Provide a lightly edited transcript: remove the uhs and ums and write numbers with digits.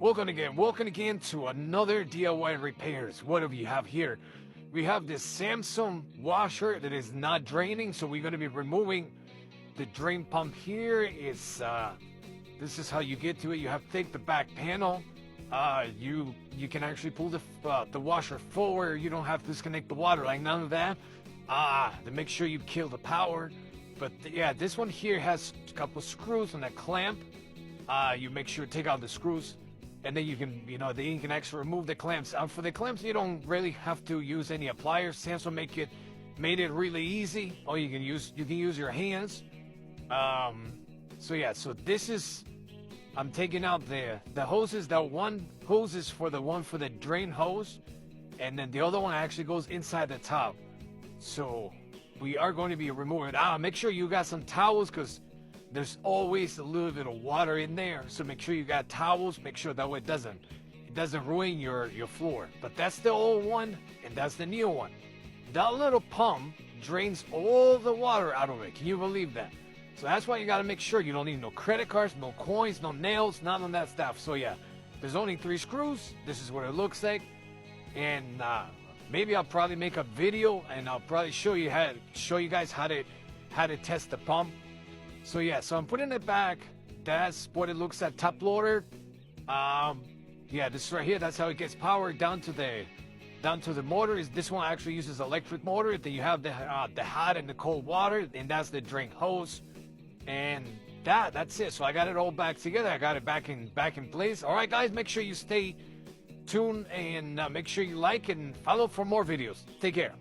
Welcome again to another DIY repairs. What do we have here? We have this Samsung washer that is not draining, so we're going to be removing the drain pump here. This is how you get to it. You have to take the back panel. You can actually pull the washer forward. You don't have to disconnect the water, like none of that. To make sure you kill the power. But yeah, this one here has a couple screws and a clamp. You make sure to take out the screws, and then you can actually remove the clamps. For the clamps, you don't really have to use any pliers. Samsung made it really easy. Or you can use your hands. So this is, I'm taking out the hoses. That one hose is for the drain hose, and then the other one actually goes inside the top. So we are going to be removing it. Make sure you got some towels, because there's always a little bit of water in there. So make sure you got towels. Make sure that way it doesn't ruin your floor. But that's the old one, and that's the new one. That little pump drains all the water out of it. Can you believe that? So that's why you got to make sure you don't need no credit cards, no coins, no nails, none of that stuff. So yeah, there's only 3 screws. This is what it looks like. And maybe I'll probably make a video, and I'll probably show you guys how to test the pump. So yeah, so I'm putting it back. That's what it looks at top loader. Yeah, this right here, that's how it gets power down to the motor. This one actually uses electric motor. Then you have the hot and the cold water, and that's the drain hose. And that's it. So I got it all back together. I got it back in place. All right, guys, make sure you stay tuned, and make sure you like and follow for more videos. Take care.